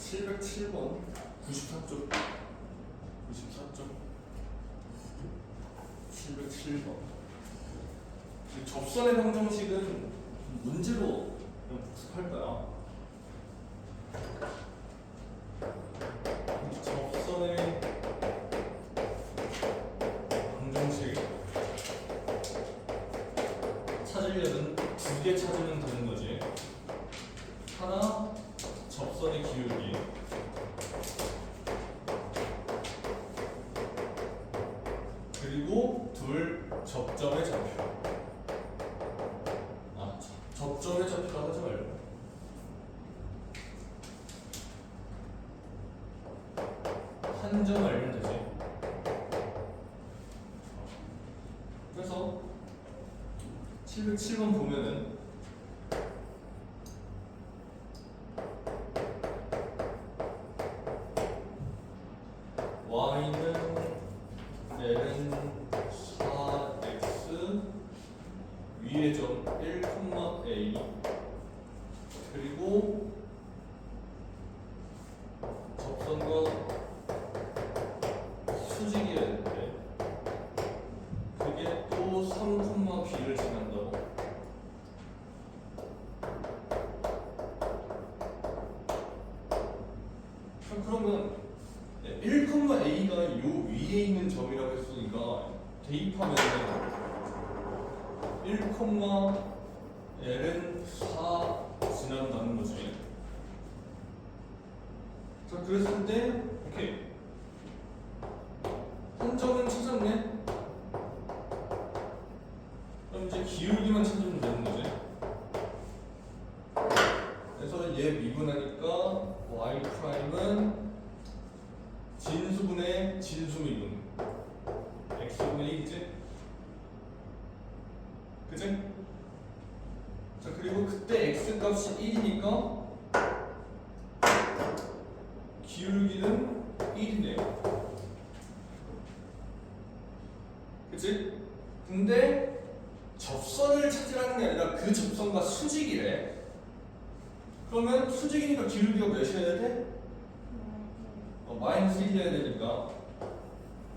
707번 94쪽 707번 접선의 방정식은 문제로 그냥 복습할 거야. 접선의 방정식 찾으려면 두 개 찾으면 되는 거지. 하나 접선의 기울기, 그리고 둘 접점의 좌표. 접점의 좌표라고 하지 말고 한 점 알면 되지. 그래서 707번 보면은 y는 ln 4x 위의 점 1,a 그리고 접선과 수직이 되는데 그게 또 3,b를 지난다고. 그러면 1,a가 요 위에 있는 점이라고 했으니까 대입하면 1,ln 4 지난다는 거지. 자, 그랬을 때 오케이 한 점은 찾았네. 그럼 이제 기울기만 찾으면 되는 거지. 그래서 얘 미분하니까 y 프라임은 진수분의 진수미분 x분의 1이지? 그치? 자, 그리고 그때 x 값이 1이니까 기울기는 1이네요. 그치? 근데 접선을 찾으라는 게 아니라 그 접선과 수직이래. 그러면 수직이니까 기울기가 몇이어야 돼? 마이너스 1이어야 되니까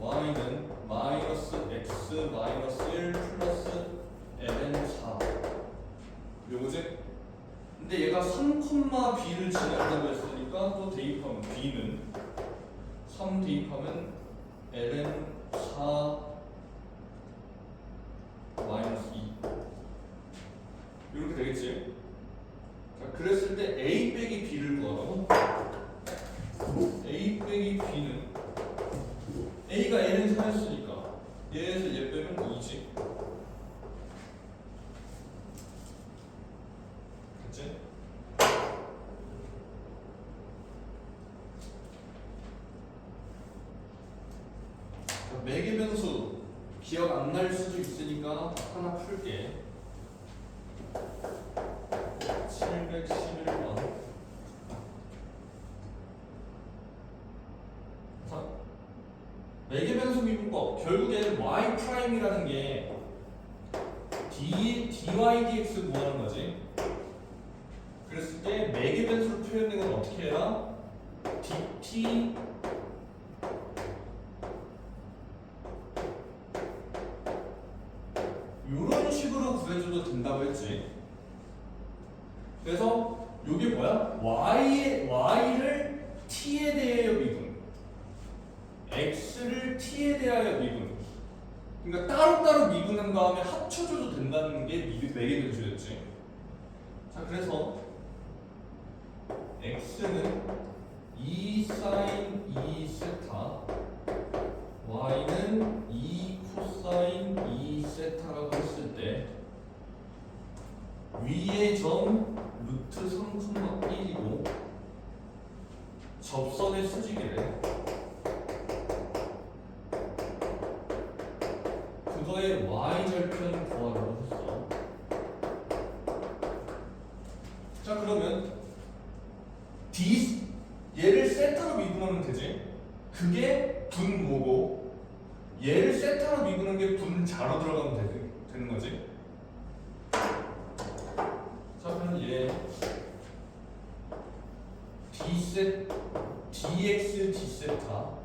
y는 마이너스 x 마이너스 1 플러스 ln 4 요거지? 근데 얘가 3,b를 지난다고 했으니까 또 대입하면 b는 3 대입하면 ln 4 마이너스 2 이렇게 되겠지? 자, 그랬을 때 a 빼기 b를 구하라고? a 빼기 b는 a가 ln 4였으니까 얘에서 얘 빼면 2지. 그치? 매개 변수 기억 안 날 수도 있으니까 하나 풀게. 711번 매개변수 미분법 결국에는 y 프라임이라는 게 dy dx 구하는 거지. 그랬을 때 매개변수로 표현된 건 어떻게 해라? dt 이런 식으로 구해줘도 된다고 했지. 그래서 이게 뭐야? y를 t에 대하여 미분, x를 t에 대하여 미분. 그러니까 따로따로 미분한 다음에 합쳐줘도 된다는 게 매개변수였지. 자, 그래서 x는 2 sin 2 세타, y는 2 코사인 2 세타라고 했을 때 위의 점 루트 3,1이고 접선의 수직이래. 그거의 y절편 구하라고 했어. 자, 그러면 얘를 세타로 미분하면 되지. 그게 분모고 얘를 세타로 미분한 게 분자로 들어가면 되는 거지. 자, 그럼 얘 dx d세타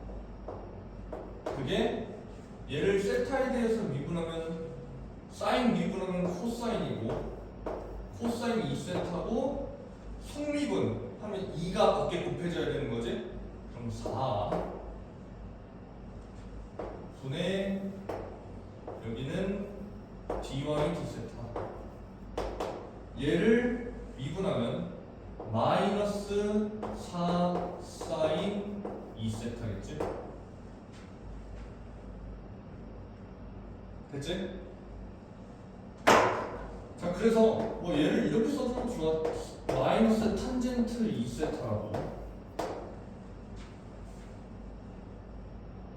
그게 얘를 세타에 대해서 미분하면 사인 미분하면 코사인이고 코사인 2세타고 속미분 하면 2가 밖에 곱해져야 되는 거지. 그럼 4 분의 여기는 dy d세타 얘를 미분하면 마이너스 4 사인 2세타겠지? 됐지? 자 그래서 뭐 얘를 이렇게 써주면 좋아. 마이너스 탄젠트 2세타라고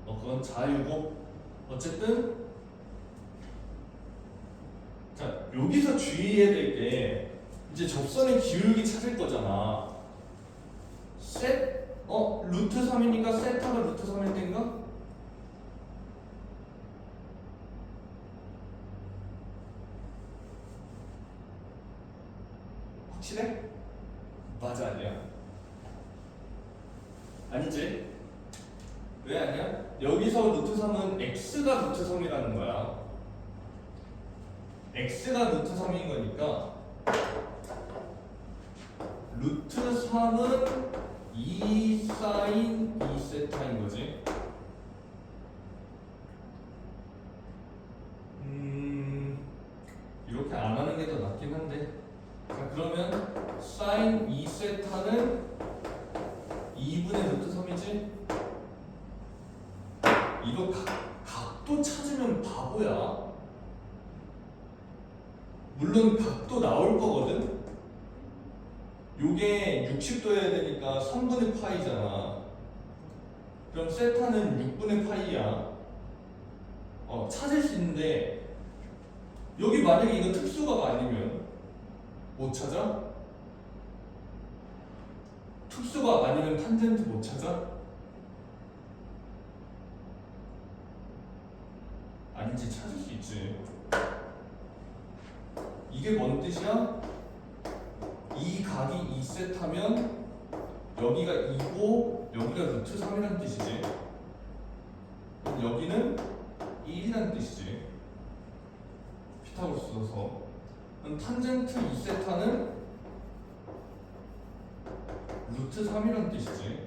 그건 자유고 어쨌든 자 여기서 주의해야 될 게 이제 접선의 기울기 찾을 거잖아. 루트 3이니까 세타가 루트 3일 땐가? 확실해? 맞아 아니야? 아니지? 왜 아니야? 여기서 루트 3은 x가 루트 3이라는 거야. x가 루트 3인 거니까 루트 3은 2 사인 2세타인 거지. 이렇게 안 하는 게 더 낫긴 한데. 자 그러면 사인 2세타는 2분의 루트 3이지? 이거 각도 찾으면 바보야. 물론 각도 나올 거거든. 요게 60도여야 되니까 3분의 파이잖아. 그럼 세타는 6분의 파이야. 찾을 수 있는데 여기 만약에 이거 특수가가 아니면 못 찾아? 특수가 아니면 탄젠트 못 찾아? 아닌지 찾을 수 있지. 이게 뭔 뜻이야? 이 각이 2세타면 여기가 2고 여기가 루트 3이라는 뜻이지. 그럼 여기는 1이라는 뜻이지. 피타고라스 써서. 그럼 탄젠트 2세타는 루트 3이라는 뜻이지.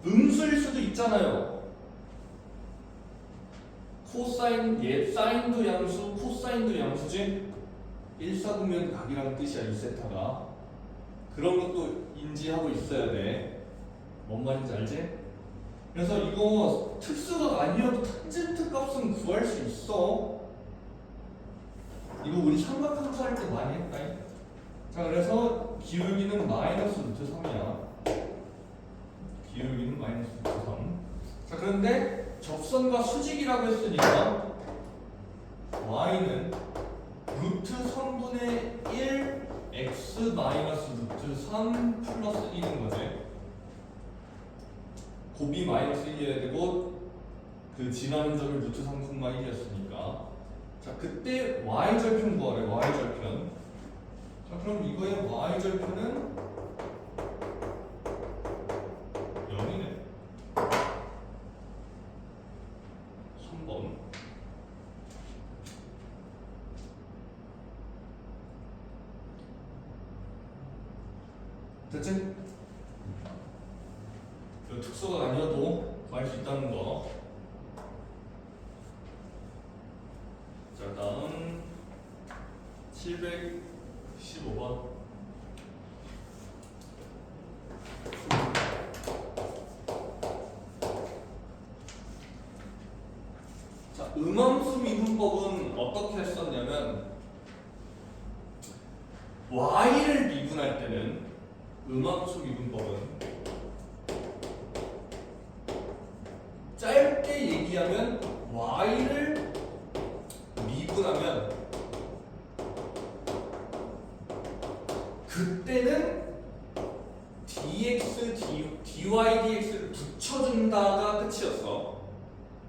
음수일 수도 있잖아요. 코사인, 사인도 양수, 코사인도 양수지. 1사분면 각이라는 뜻이야. 2세타가. 그런 것도 인지하고 있어야 돼. 뭔 말인지 알지? 그래서 이거 특수가 아니어도 탄젠트 값은 구할 수 있어. 이거 우리 삼각함수 할 때 많이 했다. 자 그래서 기울기는 마이너스 루트 3이야. 기울기는 마이너스 루트 3. 자 그런데 접선과 수직이라고 했으니까 y는 루트 3분의 1 x 마이너스 루트 3 플러스 1인 거지. 곱이 마이너스 1이어야 되고 그 지나는 점이 루트 3,1이었으니까 자 그때 y절편 구하래. y절편. 자 그럼 이거의 y절편은 0이네. 3번. 됐지? 특수가 아니어도 구할 수 있다는 거. 자 다음 715번. 자 음함수 미분법은 어떻게 했었냐면 y를 미분할 때는 음함수 미분법은 짧게 얘기하면 y를 미분하면 그때는 dx, dy, dx를 붙여준다가 끝이었어.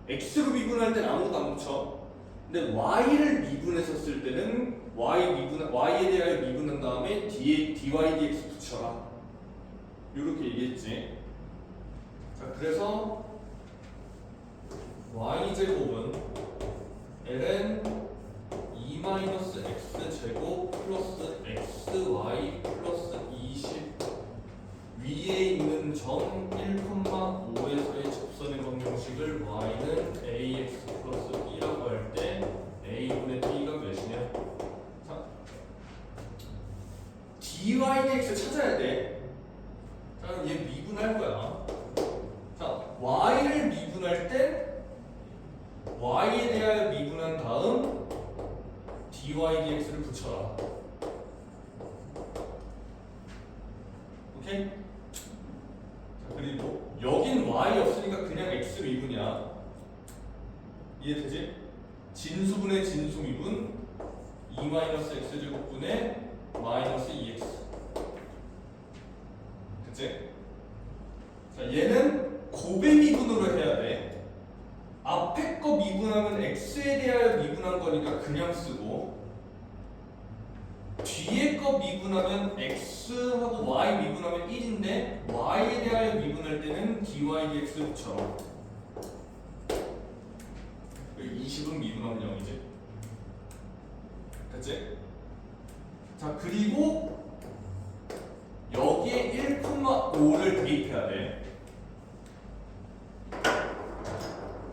x로 미분할 때는 아무것도 안 붙여. 근데 y를 미분했었을 때는 y에 대하여 미분한 다음에 dy, dx 붙여라. 이렇게 얘기했지. 자, 그래서 y제곱은 ln 2-x 제곱 플러스 xy 플러스 20 위에 있는 점 1,5에서의 접선의 방정식을 y는 ax 플러스 b라고 할 때 a분의 b가 몇이냐? 자, dy dx 찾아야 돼. 자, 그럼 얘 미분할 거야. 자, y를 미분할 때 y에 대하여 미분한 다음 dy dx를 붙여라. 오케이? 자, 그리고 여긴 y 없으니까 그냥 x 미분이야. 이해되지? 진수분의 진수 미분 2-x 제곱분의 마이너스 2x. 그치? 자, 얘는 곱의 미분으로 해야 돼. 앞에 거 미분하면 x에 대하여 미분한 거니까 그냥 쓰고, 뒤에 거 미분하면 x하고 y 미분하면 1인데 y에 대하여 미분할 때는 dy dx 붙여. 20은 미분하면 0이지. 됐지? 자, 그리고 여기에 1,5를 대입해야 돼.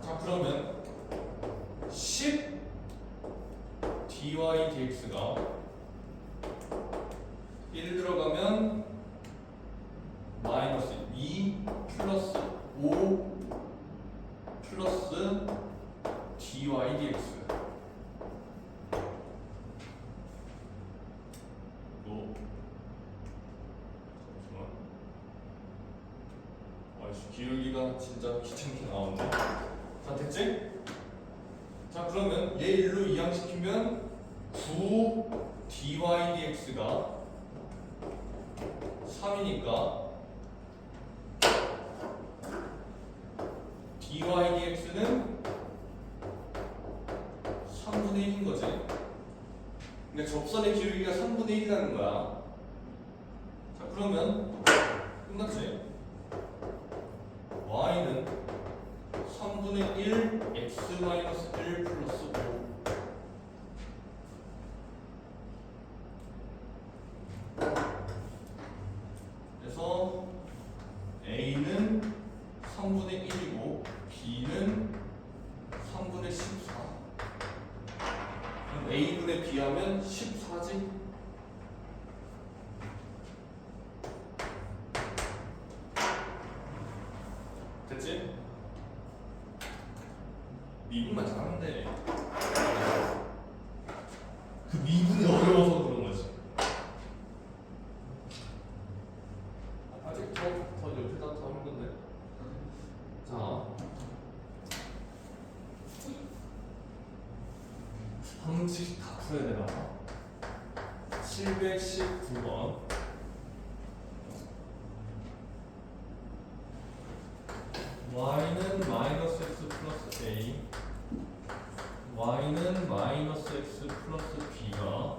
자, 그러면 10 dy dx가 1 들어가면 마이너스 2 플러스 5 플러스 dy dx. 또 잠시만. 아이씨, 기울기가 진짜 귀찮게 나오네. 자, 됐지? 자, 그러면 얘 일로 이항시키면 9 dy dx가 3이니까 dy dx는 3분의 1인 거지. 그러니까 접선의 기울기가 3분의 1이라는 거야. 자, 그러면 끝났지? y는 3분의 1 x-1 플러스 5. 그래서 a는 3분의 1이고 b는 3분의 14. 그럼 a분의 b 하면 14지? 됐지? 미분만 잘하면 돼. 그 미분이 어려워서 그런 거지. 아직 더 옆에다 더 하는 건데. 자, 방식 다 풀어야 되나? 719번. y는 마이너스 x 플러스 a, y는 마이너스 x 플러스 b가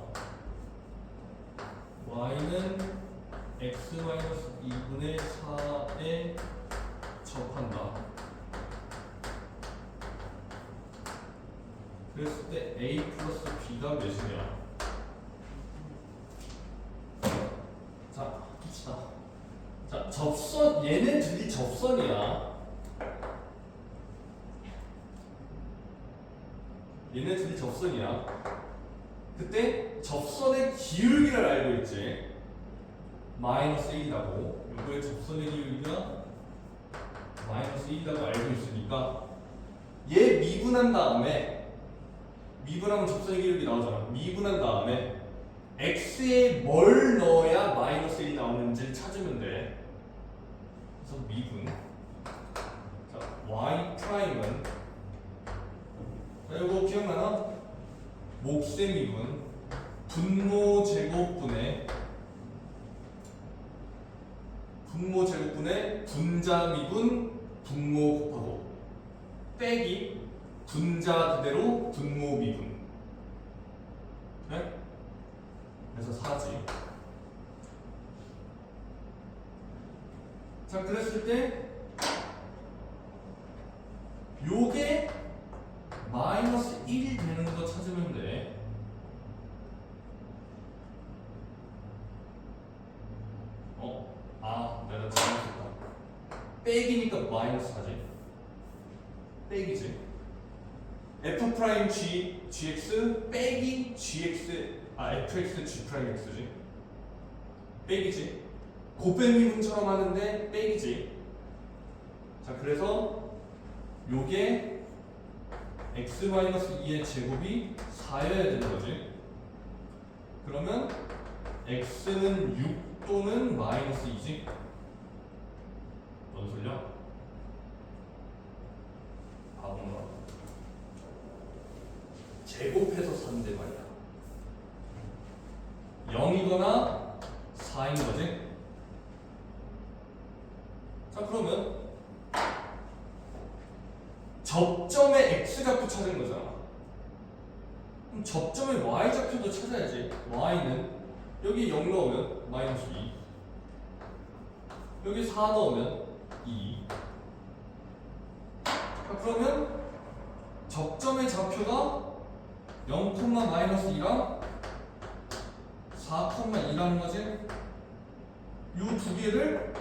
y는 x 마이너스 2분의 4에 접한다. 그랬을 때 a 플러스 b가 몇이냐? 자, 합시다. 자, 접선, 얘는 둘이 접선이야. 얘네 둘이 접선이야. 그때 접선의 기울기를 알고 있지. 마이너스 1이라고. 요거의 접선의 기울기가 마이너스 1이라고 알고 있으니까 얘 미분한 다음에, 미분하면 접선의 기울기 나오잖아. 미분한 다음에 x에 뭘 넣어야 마이너스 1이 나오는지를 찾으면 돼. 그래서 미분. 자, y 프라임은, 자, 이거 기억나나? 몫의 미분 분모 제곱분의 분자 미분 분모 곱하고 빼기 분자 그대로 분모 미분. 네? 그래서 4지. 자, 그랬을 때 요게 마이너스 1이 되는 거 찾으면 돼. 내가 잘못했다. 빼기니까 마이너스 하지. 빼기지. f 프라임 g gx 빼기 gx fx g 프라임 x지. 빼기지. 곱셈미분처럼 하는데 빼기지. 자, 그래서 요게 x-2의 제곱이 4여야 되는 거지. 그러면 x는 6 또는 마이너스 2지. 뭔 소리야? 바본가? 제곱해서 4인데 말이야. 0이거나 4인 거지. 자, 그러면 접점의 x좌표 찾은 거잖아. 그럼 접점의 y좌표도 찾아야지. y는 여기 0 넣으면 마이너스 2, 여기 4 넣으면 2. 자, 그러면 접점의 좌표가 0, 마이너스 2랑 4, 2라는 거지. 이 두 개를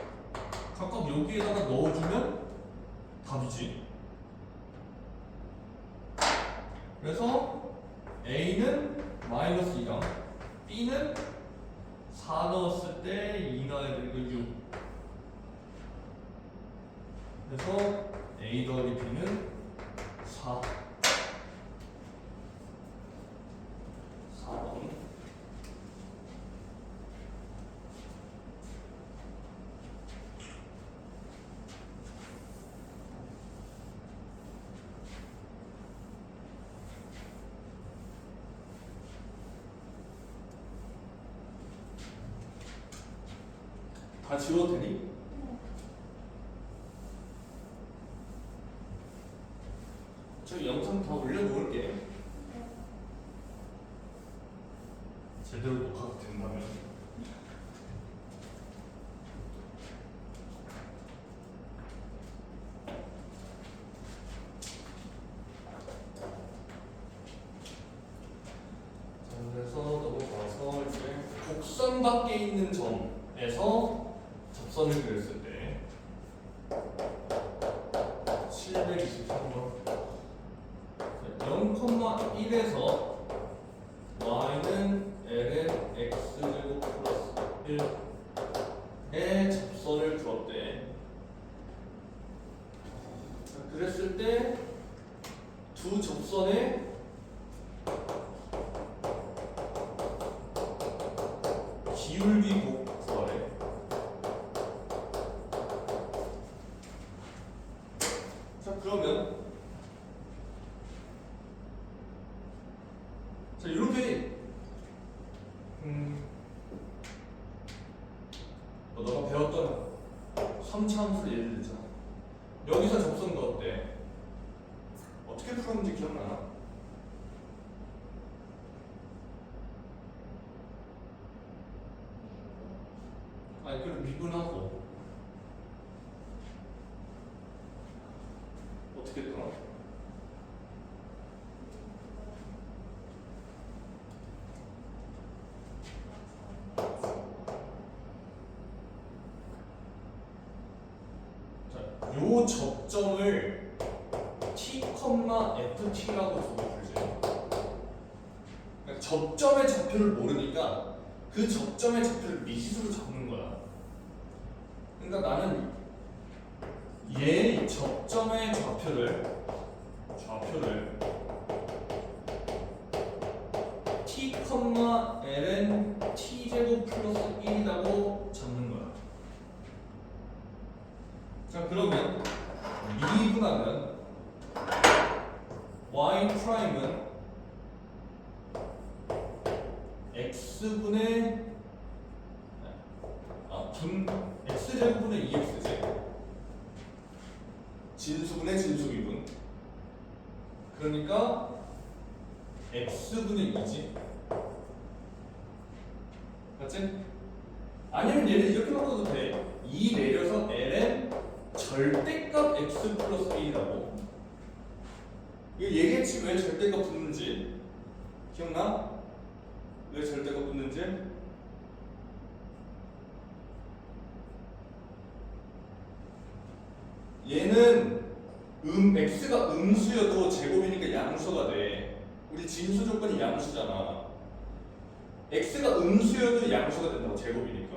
각각 여기에다가 넣어주면 답이지. 그래서 A는 마이너스 2랑 B는 4 넣었을 때 2 넣어야 되는 거 6. 그래서 A 더하기 B는 4. 4번. 다 지워도 되니? 저 영상 다 올려놓을게. 제대로 녹화가 된다면. 자, 그래서 넘어가서 이제 곡선 밖에 있는 점에서 접선을 그렸을 때 723번 0,1에서 y는 ln x제곱 플러스 1의 접선을 그었대. 그랬을 때 두 접선의 기울기 구하래. 자, 그러면 자, 이렇게 너가 배웠던 3차 함수 예를 들자. 여기서 접선 그었대. 어떻게 풀었는지 기억나나? 아니, 그럼 미분하고 어떻게 했더라? 자, 요 접점을 t, ft라고 두고 풀지. 그러니까 접점의 좌표를 모르니까 그 접점의 좌표를 미시수로 잡는 거야. 그러니까 나는 얘 접점의 좌표를 t, ln t제곱 플러스 1이라고 잡는 거야. 자, 그러면 미분하면 y 프라임은 x분의 x제곱분의 2x제 진수분의 진수미분. 그러니까 x분의 2지. 맞지? 아니면 얘를 이렇게 바꿔도 돼. 2 내려서 ln 절대값 x 플러스 1이라고. 이거 얘기했지 왜 절대값 붙는지 기억나? 왜 절대값 붙는지? 얘는 x가 음수여도 제곱이니까 양수가 돼. 우리 진수 조건이 양수잖아. x가 음수여도 양수가 된다고 제곱이니까.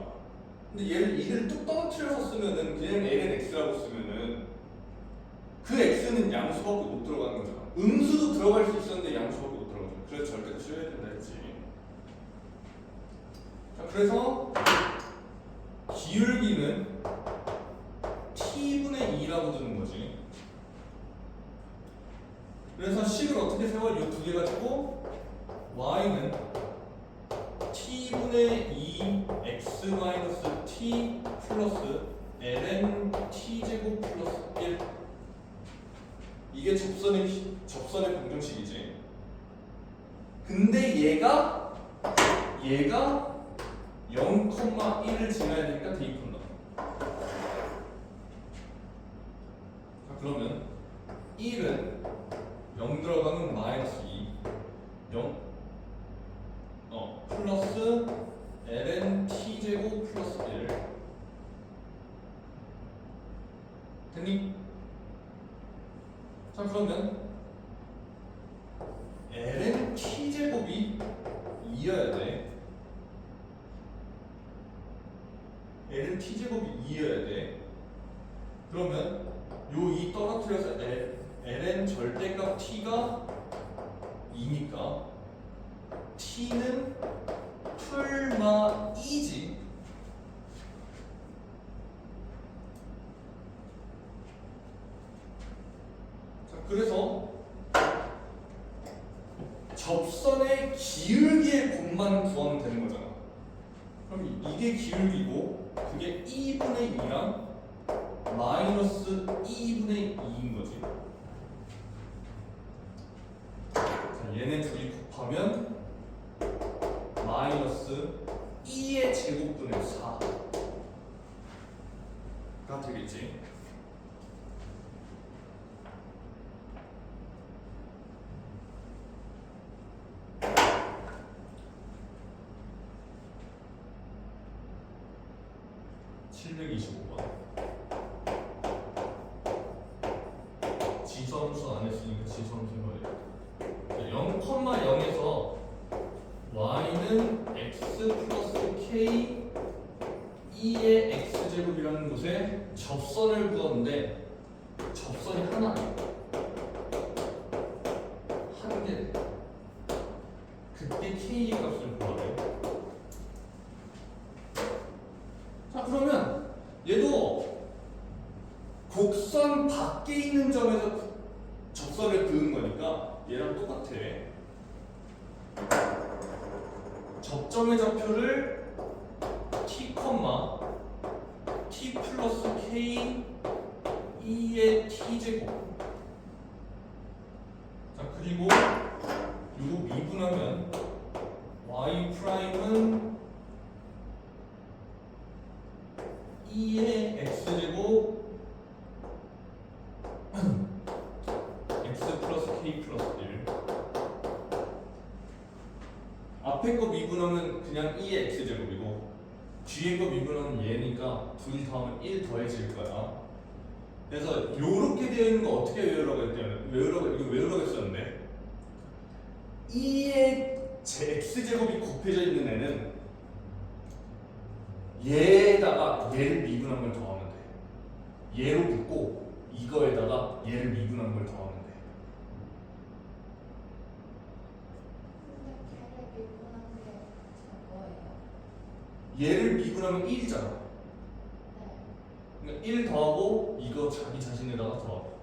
근데 얘를 이를 뚝 떨어뜨려서 쓰면은 그냥 ln x라고 쓰면은 그 x는 양수밖에 못 들어가는 거잖아. 음수도 들어갈 수 있었는데 양수밖에 못 들어가잖아. 그래서 절대 쓰여야 된다 했지. 자, 그래서 기울기는 t분의 2라고 두는 거지. 그래서 식을 어떻게 세워? 이 두 개 가지고 y는 t분의 2 x 마이너스 t 플러스 ln t제곱 플러스 1. 이게 접선의 방정식이지. 근데 얘가 0,1을 지나야 되니까 대입한다. 자, 그러면 1은 0 들어가면 마이너스 2 플러스 ln t제곱 플러스 1 됐니? 자, 그러면 ln t제곱이 2여야 돼. ln t제곱이 2여야 돼. 그러면 요 2 떨어뜨려서 ln 절대값 t가 2니까 t는 풀마 2지. 자, 그래서 접선의 기울기의 곱만 구하면 되는 거잖아. 그럼 이게 기울기고 그게 2분의 2랑 마이너스 2분의 2인 거지. 자, 얘네 둘이 곱하면 마이너스 2의 제곱분의 4가 되겠지. 지수함수 안 했으니까 지수함수 해봐야겠다. 0,0에서 y는 x 플러스 k 2의 x제곱이라는 곳에 접선을 구하는데 접선이 하나 한 개. 그때 k 값을 구하래. 자, 그러면 얘도 곡선 밖에 있는 점에서 접선을 그은 거니까 얘랑 똑같아. 접점의 좌표를 t, t 플러스 k 2의 t제곱. 자, 그리고 이거 미분하면 y 프라임은 2의 x제곱 x 플러스 k 플러스 1. 앞에 거 미분하면 그냥 2의 x제곱이고 뒤에 거 미분하면 얘니까 둘이 더하면 1 더해질 거야. 그래서 요렇게 되어 있는 거 어떻게 외우라고 했냐면 이거 외우라고 했었는데 2의 x제곱이 곱해져 있는 애는 얘에다가 얘를 미분한 걸 더하면 돼. 얘로 붙고 이거에다가 얘를 미분한 걸 더하면 돼. 얘를 미분하면 1이잖아. 그러니까 1 더하고 이거 자기 자신에다가 더하고.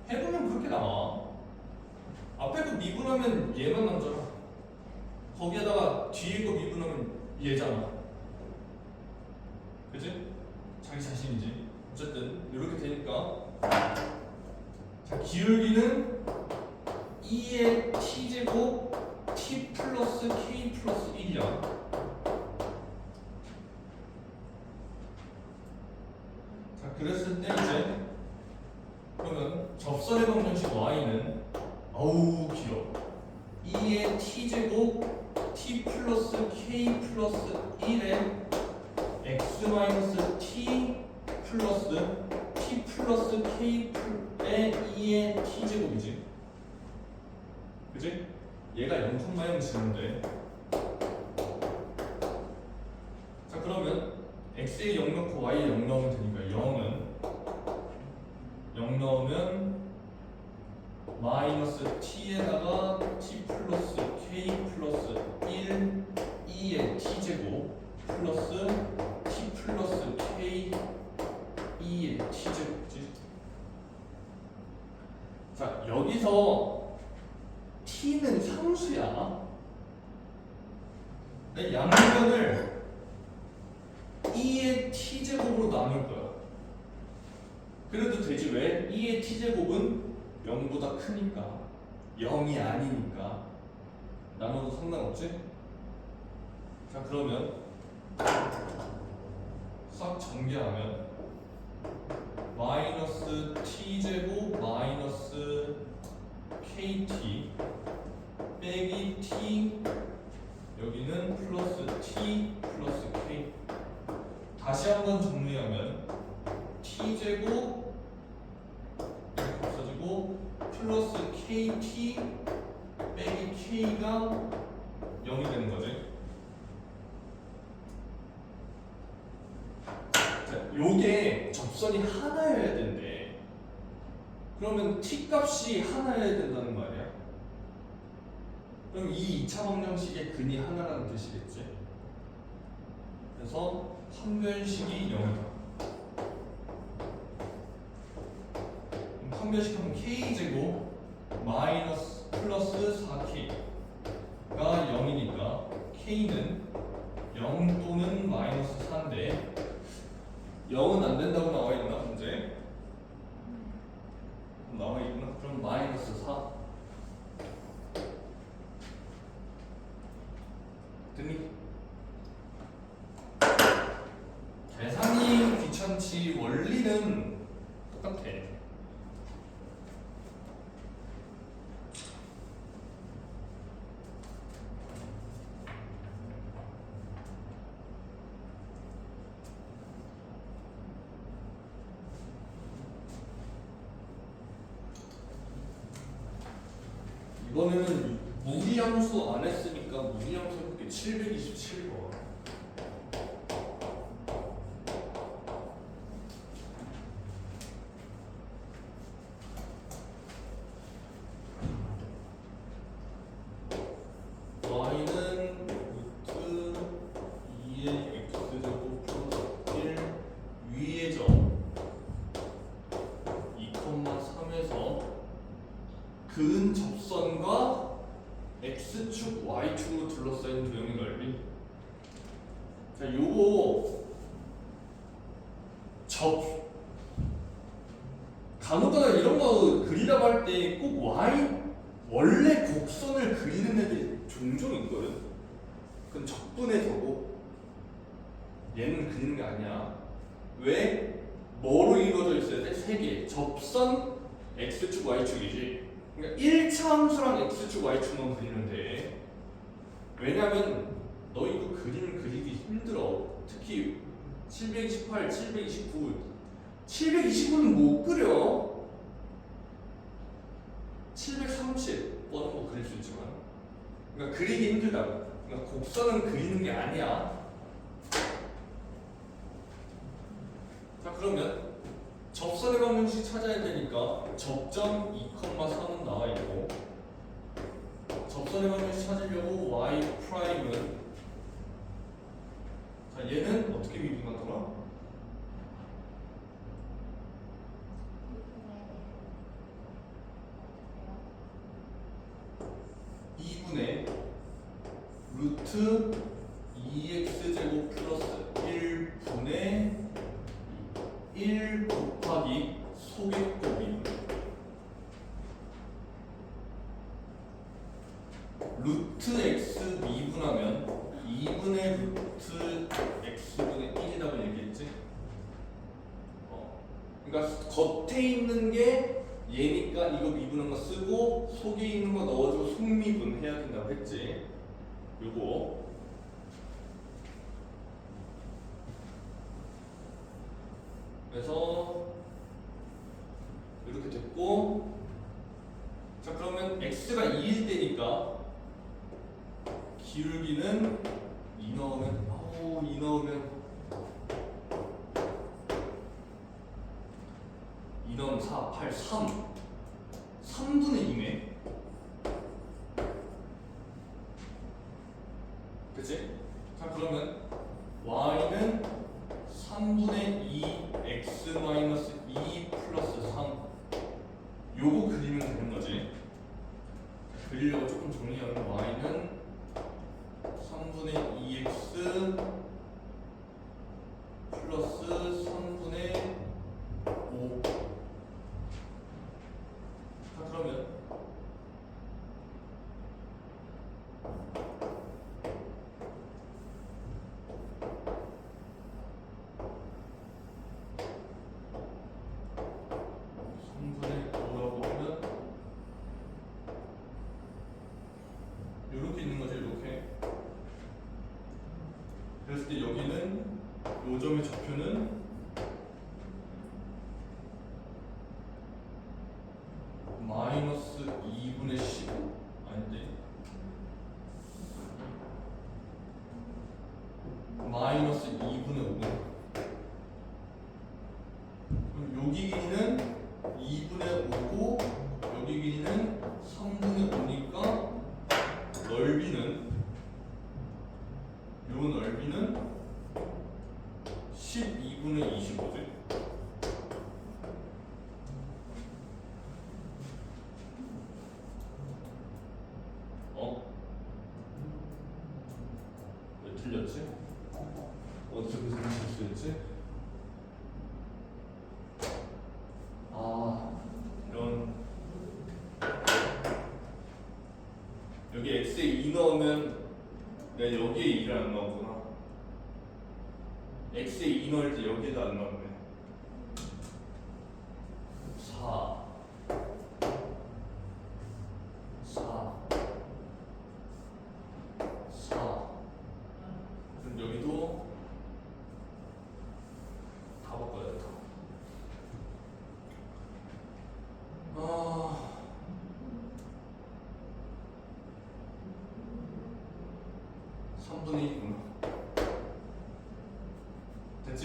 해보면 그렇게 나와. 앞에 거 미분하면 얘만 남잖아. 거기에다가 뒤에 거 미분하면 얘잖아. 그치? 자기 자신이지. 어쨌든 이렇게 되니까 자, 기울기는 2의 t제곱 t 플러스 k 플러스 1이야. 자, 그랬을 때 이제 그러면 접선의 방정식 y는 어우 길어. 2의 t제곱 t 플러스 k 플러스 1의 x 마이너스 t 플러스 t 플러스 k의 2의 t제곱이지. 그치? 얘가 0,0 지는데. 자, 그러면 x에 0 넣고 y에 0 넣으면 되니까 0 넣으면 마이너스 t에다가 t 플러스 k 플러스 1 2의 t제곱 플러스 t 플러스 k 2의 t제곱이지. 자, 여기서 t는 상수야. 양변을 2의 t제곱으로 나눌 거야. 그래도 되지. 왜? 2의 t제곱은 0보다 크니까. 0이 아니니까 나눠도 상관없지? 자, 그러면 싹 전개하면 마이너스 t제곱 마이너스 kt 빼기 t 여기는 플러스 t 플러스 k. 다시 한번 정리하면 t제곱 이렇게 없어지고 플러스 kt 빼기 k가 0이 되는 거지. 자, 요게 접선이 하나여야 된대. 그러면 t 값이 하나여야 된다는 거 아니야? 그럼 이 2차 방정식의 근이 하나라는 뜻이겠지. 그래서 판별식이 0이다. 판별식하면 k제곱 마이너스 플러스 4k가 0이니까 k는 0 또는 마이너스 4인데 0은 안 된다고 나와 있나 문제? 나와 있구나. 그럼 마이너스 4 됐니? 계산이 귀찮지 원리는 똑같아. 이번에는 무리함수 안 했으니까 무리함수 해볼게. 727번. y는 루트 2의 x제곱 플러스 1 위의 점 2,3에서 근 접선과 x축, y축으로 둘러싸인 도형의 넓이. 자, 요거 간혹가다 이런 거 그리라고 할 때 꼭 y 원래 곡선을 그리는 애들이 종종 있거든. 그건 적분해서고 얘는 그리는 게 아니야. 왜? 뭐로 이루어져 있어야 돼? 세 개. 접선, x축, y축이지. 그러니까 1차 함수랑 x축, y축만 그리면 돼. 왜냐면 너 이거 그리기 힘들어. 특히 728, 729, 729는 못 그려. 730 뻗은 거 그릴 수 있지만, 그러니까 그리기 힘들다고. 그러니까 곡선은 그리는 게 아니야. 자, 그러면 접선의 방정식 찾아야 되니까 접점 2,4는 나와 있고, 접선의 방정식 찾으려고 y 프라임은, 자, 얘는 어떻게 미분하더라? 2분의 루트 2x제곱 플러스 1분의 1 곱하기 소개곱이 루트 그러니까 겉에 있는 게 얘니까 이거 미분한 거 쓰고 속에 있는 거 넣어주고 속미분 해야 된다고 했지. 요거 그래서 이렇게 됐고, 자 그러면 x가 2일 때니까 기울기는 2 넣으면 2 넣으면 2 넣으면 4, 8, 3분의 2네. 그치? 자 그러면 y는 3분의 2 x 마이너스 2 플러스 3 요거 그리면 되는 거지. 그리려고 조금 정리하면 y는 3분의 2x 플러스 3분의 5. 자 그러면 이렇게 있는 거죠, 이렇게. 그랬을 때 여기는 요 점의 좌표는 마이너스 2분의 15 아닌데 마이너스 2분의 5. 그럼 여기 길이는 2분의 5고 여기 길이는 3분의 5니까 넓이는 요 넓이는 12분의 25지. 왜 틀렸지? 어떻게 생각했지? 이런 여기 x에 2 넣으면 내가 여기에 2를 안 넣었구나. x에 2 넣을 때 여기에도 안 넣었네. 4 그럼 여기도 다 바꿔야겠다. 3분의 2구나. 됐지?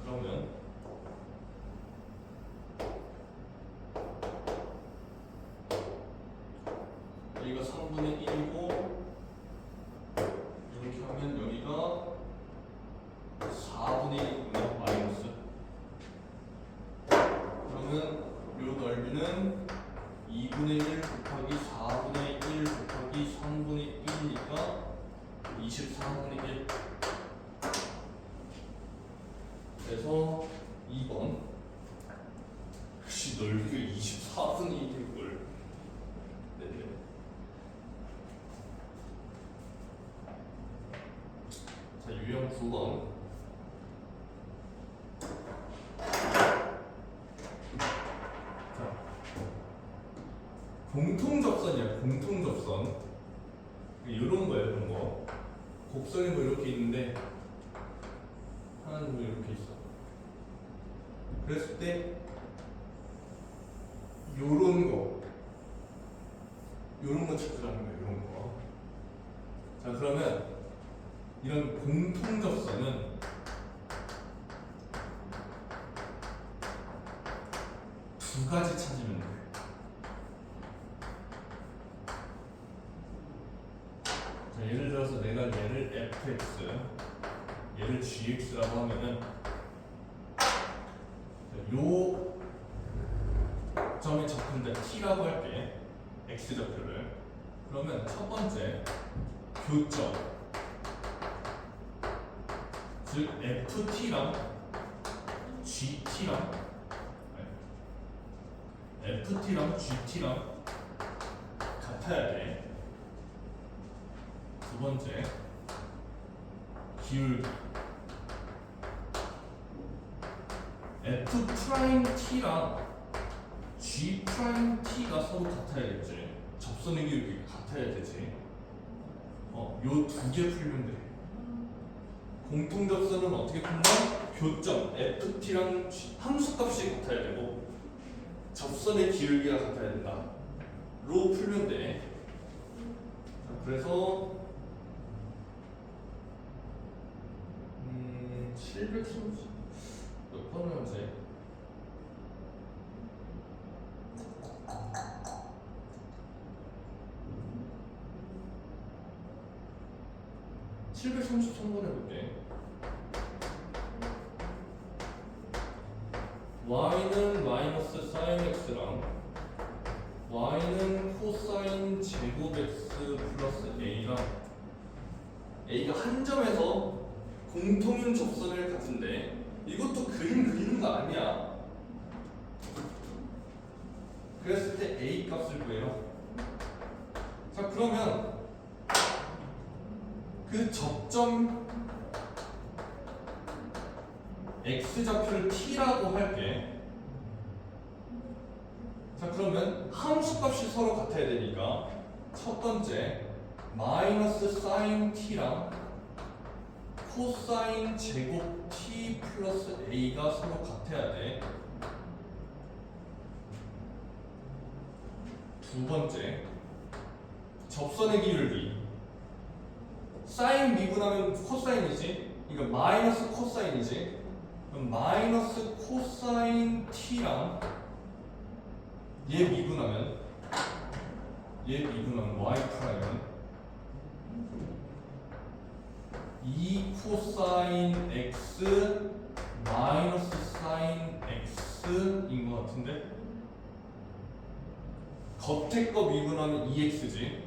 그러면 여기가 3분의 1이고 이렇게 하면 여기가 4분의 1이구나. 마이너스. 그러면 요 넓이는 2분의 1 곱하기 4분의 1 곱하기 3분의 1이니까 24분의 1. 그래서 2번. 역시 넓이가 24분의 1인 걸. 네네. 자, 유형 9번. 자, 공통접선이야, 공통접선. 이런 거예요, 이런 거. 곡선이 뭐 이렇게 있는데 하나는 뭐 이렇게 있어. 그랬을 때 요런 거 찾으라는 거예요, 요런 거. 자, 그러면 이런 공통접선은 두 가지 찾으면 돼. 자, 예를 들어서 내가 얘를 fx, 얘를 gx라고 하면은 요 점에 접근된 t라고 할게. x 좌표를. 그러면 첫 번째 교점, 즉 ft랑 gt랑 gt랑 같아야 돼. 두 번째 기울기, f 프라임 t랑 g 프라임 t가 서로 같아야겠지. 접선의 기울기가 같아야 되지. 요 두 개 풀면 돼. 공통 접선은 어떻게 푼다? 교점 ft랑 함수값이 같아야 되고 접선의 기울기가 같아야 된다. 로 풀면 돼. 자, 그래서 730 몇 번을 하지? (733번) 해볼게. y는 마이너스 사인 x랑 y는 코사인 제곱 x 플러스 a랑 a가 한 점에서 공통인 접선을 가진데 이것도 그림 그리는 거 아니야. 그랬을 때 a 값을 구해요. 자, 그러면 그 접점 x좌표를 t라고 할게. 자, 그러면 함수값이 서로 같아야 되니까 첫 번째 마이너스 사인 t랑 코사인 제곱 t 플러스 a가 서로 같아야 돼. 두 번째 접선의 기울기 사인 미분하면 코사인이지. 그러니까 마이너스 코사인이지. 그럼 마이너스 코사인 t랑 얘 미분하면 y 프라임은 2 코사인 x 마이너스 사인 x인 것 같은데 겉에 거 미분하면 2x지.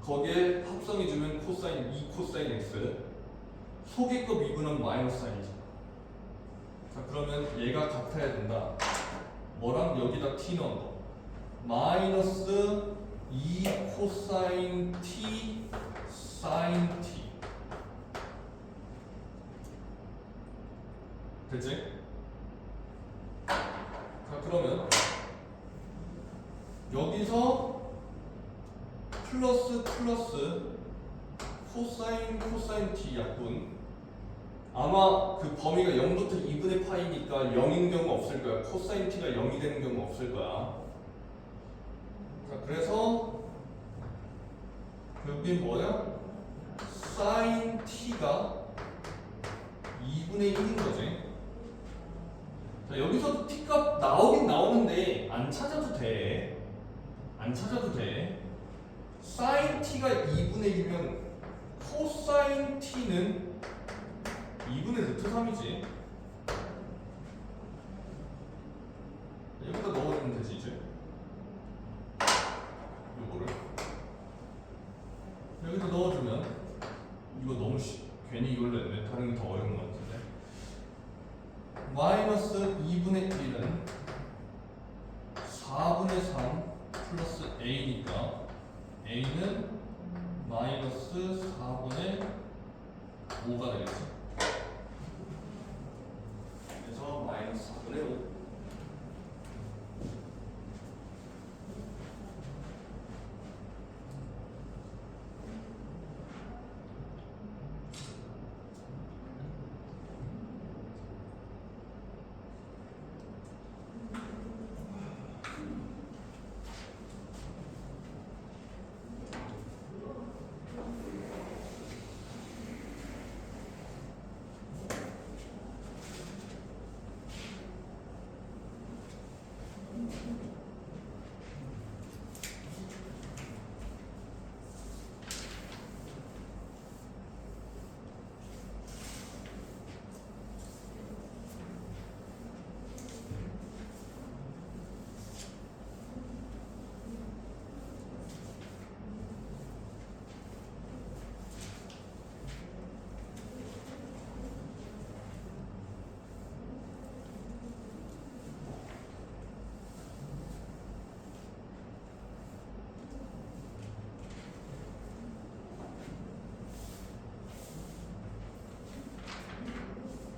거기에 합성해주면 코사인 2 코사인 x 속에 거 미분하면 마이너스 사인이지. 자, 그러면 얘가 같아야 된다. 뭐랑 여기다 t 넣은 거 마이너스 2 코사인 t 사인 t 됐지? 자, 그러면 여기서 플러스 코사인 t 약분 아마 그 범위가 0부터 2분의 파이니까 0인 경우 없을 거야. 코사인 t가 0이 되는 경우 없을 거야. 자, 그래서 여기 뭐야? 사인 t가 2분의 1인 거지. 자, 여기서도 t값 나오긴 나오는데 안 찾아도 돼. 사인 t가 2분의 1이면 코사인 t는 2분의 루트 3이지. 여기다 넣어주면 되지 이제. 요거를 여기다 넣어주면 이거 너무 괜히 이걸 냈네. 다른 게 더 어려운 것 같은데. 마이너스 2분의 1은 4분의 3 플러스 a니까 a는 마이너스 4분의 5가 되겠지. 그래서 마이너스 4분의 5.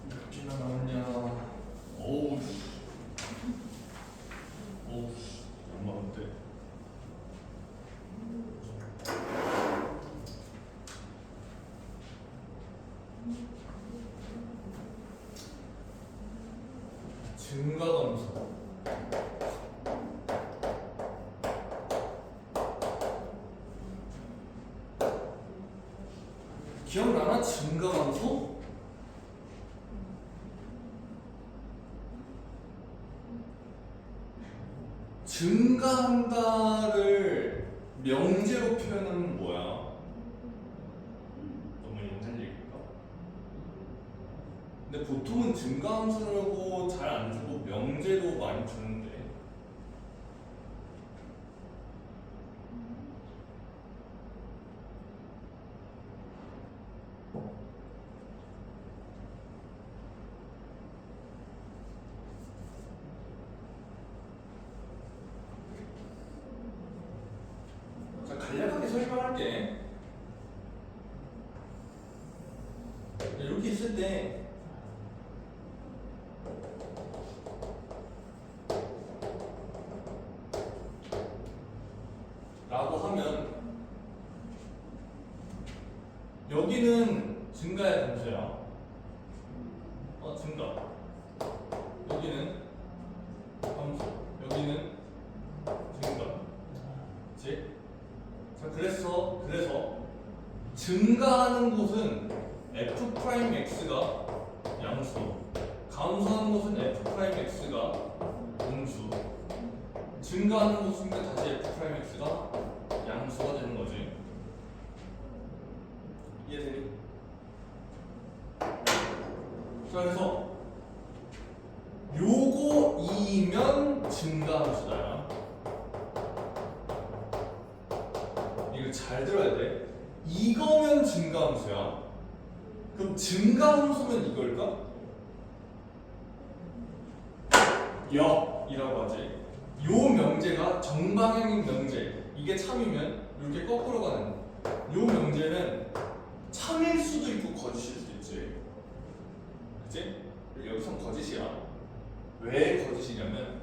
몇 개나 남았냐? 어우. 증가감소. 기억나나? 증가감소? 증가한다를 명제로 표현하는 뭐야? 너무 옛날 얘기인가? 근데 보통은 증가함수라고 잘 안 주고 명제로 많이 주는데. 자, 간략하게 설명할게. 이렇게 있을 때 라고 하면 여기는 증가의 감소야. 증가. 여기는 감소. 여기는 증가. 그치? 자, 그래서 증가하는 곳은 f'x가 양수, 감소하는 곳은 f'x가 음수, 증가하는 곳이니까 다시 f'x가 양수가 되는 거지. 이해되니? 자, 그래서 요거 2면 증가함수다. 이거 잘 들어야 돼. 이거면 증가함수야. 그럼 증가함수면 이걸까? 역이라고 하지. 요 명제가 정방향인 명제. 이게 참이면 이렇게 거꾸로 가는 요 명제는 참일 수도 있고 거짓일 수도 있지. 그치? 여기선 거짓이야. 왜 거짓이냐면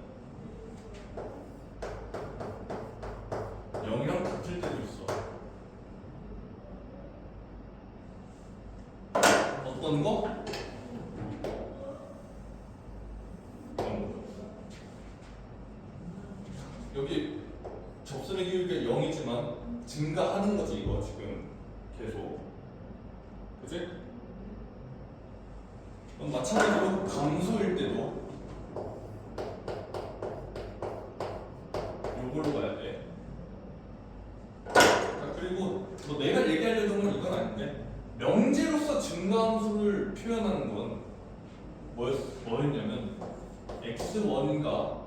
0이랑 같을 때도 있어. 어떤 거? 여기 접선의 기울기가 0이지만 증가하는 거지 이거 지금 계속. 그치? 그럼 마찬가지로 감소일 때도 요걸로 가야 돼. 자, 그리고 뭐 내가 얘기하려던 건 이건 아닌데 명제로서 증가함수를 표현하는 건 뭐였냐면 x1과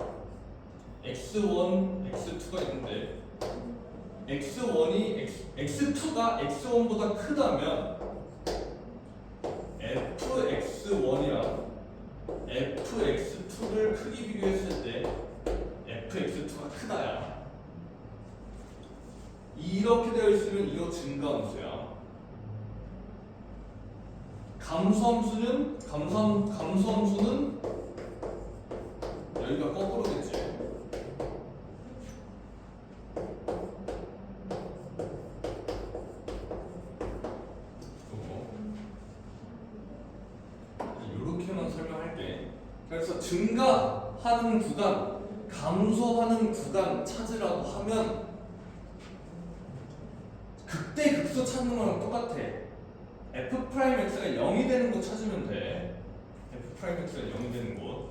x1, x2가 있는데 x1이 x2가 x1보다 크다면 fx1이랑 fx2를 크기 비교했을 때 fx2가 크다야. 이렇게 되어 있으면 이거 증가함수야. 감소함수는 여기가 거꾸로겠지. 이렇게만 설명할게. 그래서 증가하는 구간, 감소하는 구간 찾으라고 하면 극대극소 찾는 거랑 똑같아. f'x가 0이 되는 곳 찾으면 돼. f'x가 0이 되는 곳.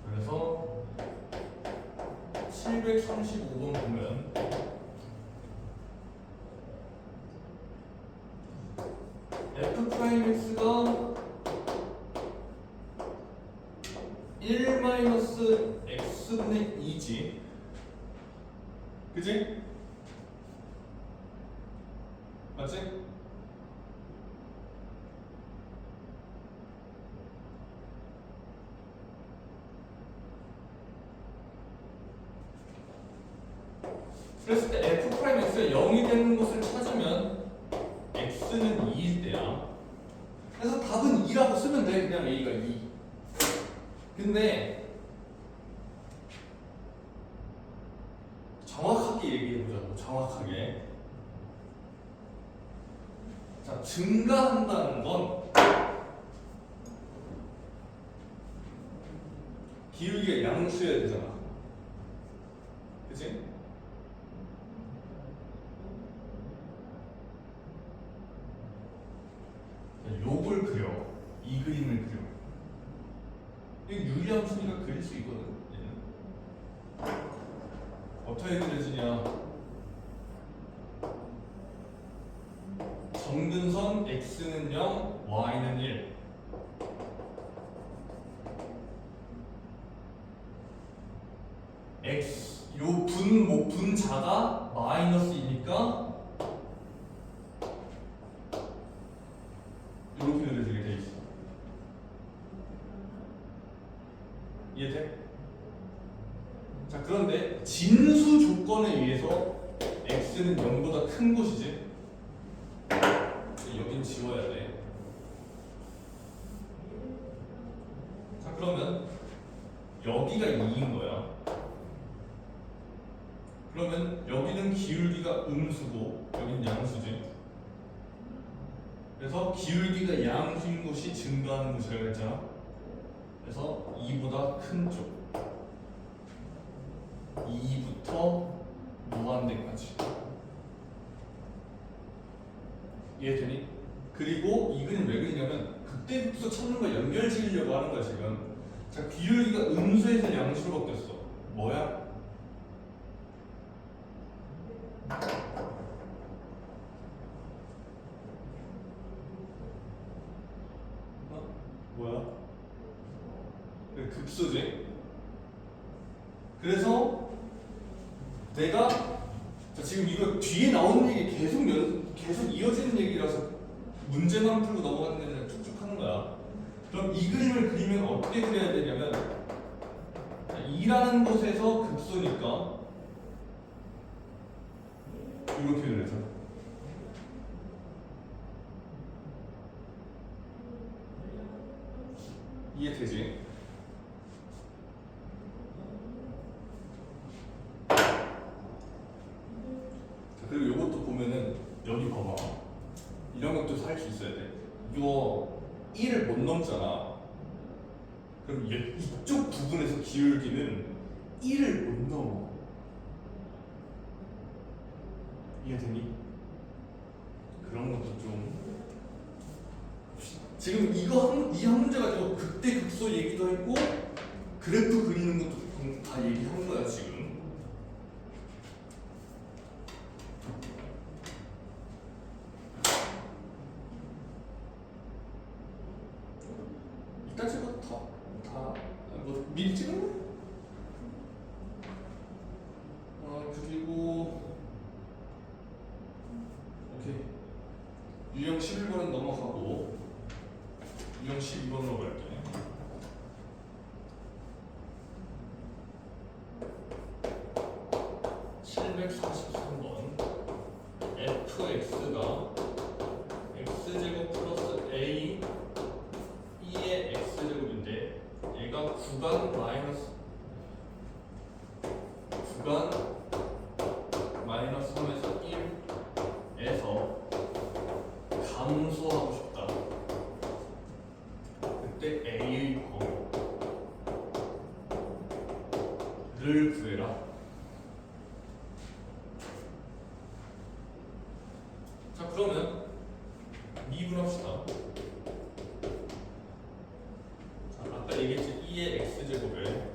그래서 735번 보면 f'x가 1-x분의 2지. 그지? 맞지? 그랬을 때 f'x가 0이 되는 곳을 찾으면 x는 2일 때야. 그래서 답은 2라고 쓰면 돼. 그냥 a가 2. 근데 정확하게 얘기해보자고. 정확하게. 자, 증가한다는 건 기울기가 양수여야 되잖아. 그치? 요걸 그려. 이 그림을 그려. 이거 유리함수니까 그릴 수 있거든. 얘는. 어떻게 그려지냐? 정근선 x는 0, y는 1. x 요 분자가 마이너스이니까 이렇게 그려지게 돼 있어. 이해돼? 자, 그런데 진수 조건에 의해서 x는 0보다 큰 곳이지. 여긴 지워야 돼. 자, 그러면 여기가 2인 거야. 그러면 여기는 기울기가 음수고 여긴 양수지. 그래서 기울기가 양수인 곳이 증가하는 곳이라고 했잖아. 그래서 2보다 큰 쪽 2부터 무한대까지. 이해되니? 그리고 이 그림 왜 그리냐면 극대극소 찾는 걸 연결 지으려고 하는 거야 지금. 자, 기울기가 음수에서 양수로 바뀌었어. 뭐야? 뭐야? 극소지. 그래서 내가 자, 지금 이거 뒤에 나오는 얘기 계속 이어지는 얘기라서 문제만 풀고 넘어가는 게 아니라 쭉쭉 하는 거야. 그럼 이 그림을 그리면 어떻게 그려야 되냐면 2라는 곳에서 극소니까 이렇게 그려서 이해되지? 그리고 이것도 보면은 여기 봐봐. 이런 것도 살 수 있어야 돼. 이거 1을 못 넘잖아. 그럼 이쪽 부분에서 기울기는 1을 못 넘어. 이해되니? 그런 것도 좀 지금 이 한 문제 가지고 극대 극소 얘기도 했고 그래프 그리는 것도 다 얘기한 거야 지금. 일단 제가 다뭐 미리 찍었나? 그리고 오케이 유형 11번은 넘어가고 유형 12번으로 갈게. fx가 x제곱 플러스 a b의 x제곱인데 얘가 구간 마이너스 3에서 1에서 감소하고 싶다. 그때 a의 범위를 구해라. 자, 그러면 미분합시다. 아까 얘기했지 2의 x제곱을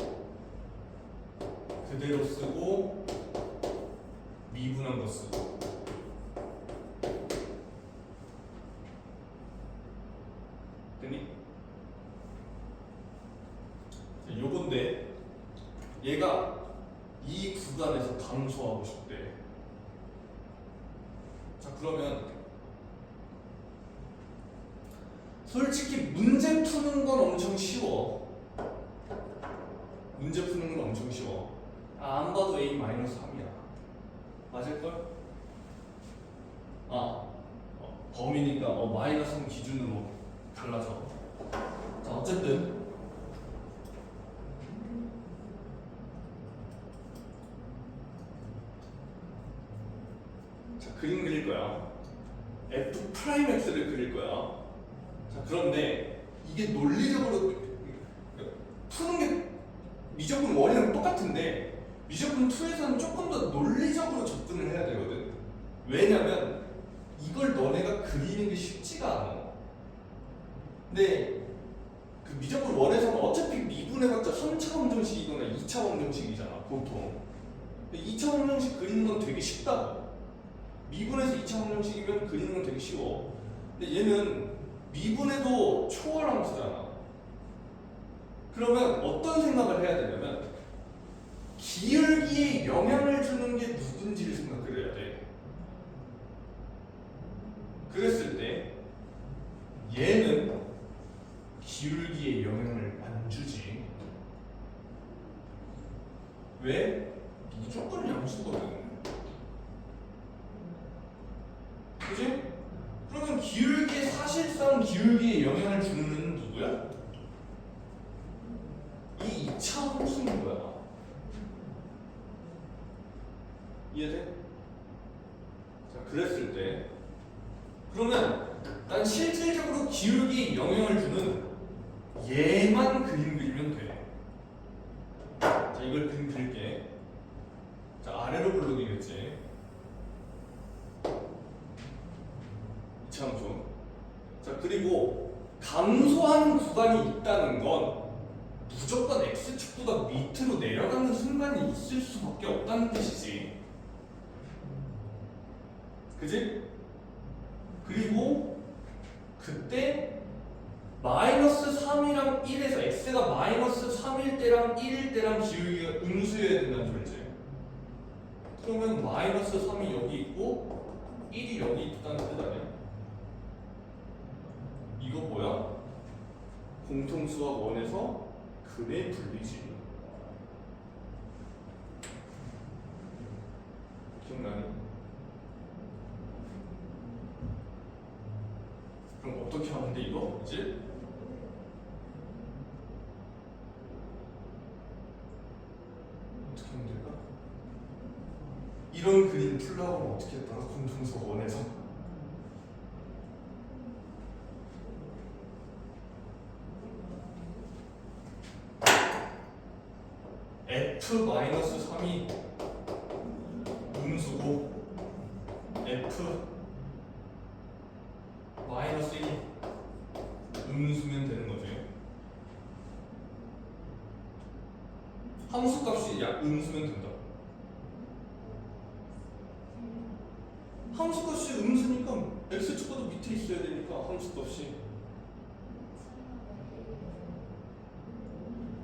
그대로 쓰고 미분한 거 쓰고. 됐니? 요건데 얘가 이 구간에서 감소하고 싶대. 자, 그러면 솔직히 문제 푸는 건 엄청 쉬워. 문제 푸는 건 엄청 쉬워. 안 봐도 A-3이야. 맞을걸? 범위니까 마이너스 3 기준으로 달라져. 자, 어쨌든 자, 그림 그릴 거야. F'X를 그릴 거야. 자, 그런데 이게 논리적으로 푸는 게 미적분 1이랑 똑같은데 미적분 2에서는 조금 더 논리적으로 접근을 해야 되거든. 왜냐면 이걸 너네가 그리는 게 쉽지가 않아. 근데 그 미적분 1에서는 어차피 미분해봤자 3차 방정식이거나 2차 방정식이잖아 보통. 2차 방정식 그리는 건 되게 쉽다고. 미분에서 2차 방정식이면 그리는 건 되게 쉬워. 근데 얘는 미분에도 초월함수잖아. 그러면 어떤 생각을 해야 되냐면 기울기에 영향을 주는 게 누군지를 생각을 해야 돼. 그랬을 때 얘는 기울기에 영향을 안 주지. 왜? 무조건 양수거든. 그지? 그러면 기울기에 사실상 기울기에 영향을 주는 누구야? 이 2차 함수인 거야. 이해돼? 자, 그랬을 때 그러면 난 실질적으로 기울기에 영향을 주는 얘만 그림 그리면 돼. 자, 이걸 그림 그릴게. 자, 아래로 블록이겠지. 이차함수. 자, 그리고 감소하는 구간이 있다는 건 무조건 x축보다 밑으로 내려가는 순간이 있을 수밖에 없다는 뜻이지. 그지? 그리고 그때 마이너스 3이랑 1에서 x가 마이너스 3일 때랑 1일 때랑 기울기가 음수여야 된다는 소리지. 그러면 마이너스 3이 여기 있고 1이 여기 있다는 뜻 아니야? 이거 뭐야? 공통수학 원에서 근의 분리지. 기억나니? 그럼 어떻게 하면 돼 이거? 이제? 어떻게 하면 될까? 이런 그림 풀라고 하면 어떻게 했더라? 공통수학 원에서 F-3이 음수고 F-1이 음수면 되는 거지. 함수값이 약 음수면 된다. 함수값이 음수니까 x축보다 밑에 있어야 되니까 함수값이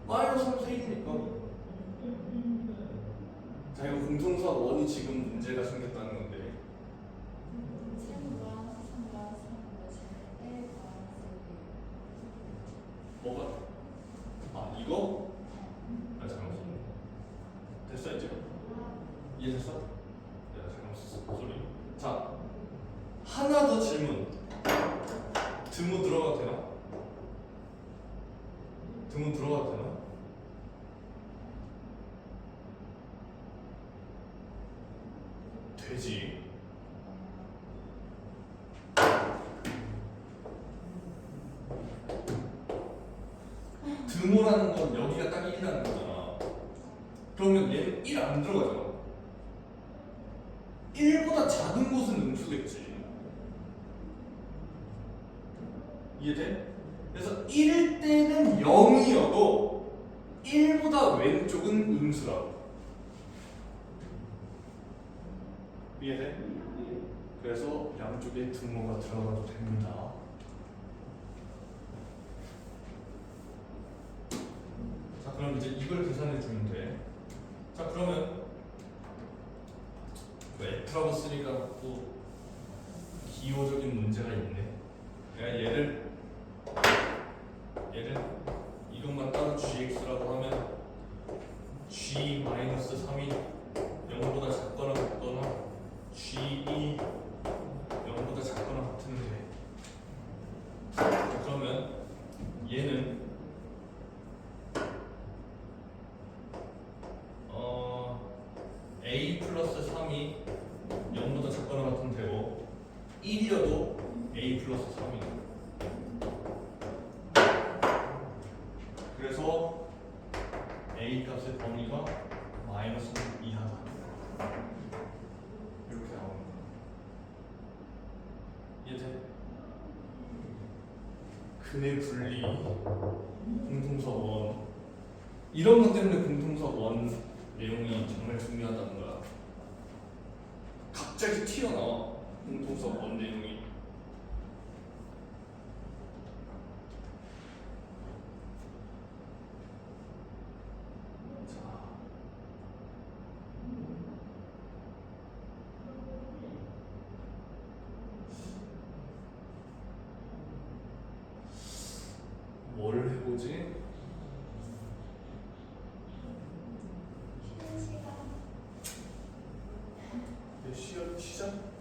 마이너스 3에서 1이니까. 자, 이거 공통수학 원이 지금 문제가 생겼다는 건데 뭐가? 아, 이거? 아, 잠깐만. 됐어 이제? 이해됐어? 내가 잠깐만 썼어. 소리. 자, 하나 더 질문. 드무 들어가도 되나? 드무 들어가도 되나? 되지. 드모라는 건 여기가 딱 1이라는 거잖아. 그러면 얘는 1 안 들어가잖아. 1보다 작은 곳은 음수겠지. 이해돼? 그래서 1일 때는 0이어도 1보다 왼쪽은 음수라고. 이해돼? 그래서 양쪽에 등호가 들어가도 됩니다. 자, 그럼 이제 이걸 계산해 주면 돼. 자, 그러면 F라고 쓰니까 또 기호적인 문제가 있네. 내가 얘를 이것만 따로 gx라고 하면 g-3이 0보다 작거나 같거나 g2 0보다 작거나 같으면 돼. 자, 그러면 얘는 a 플러스 3이 0보다 작거나 같으면 되고 1이어도 a 플러스 3이 근의 분리, 공통석 원 이런 것 때문에 공통석 원 내용이 정말 중요하다는 거야. 갑자기 튀어나와 공통석 원 내용이. 자, 뭘 해보지? 시작?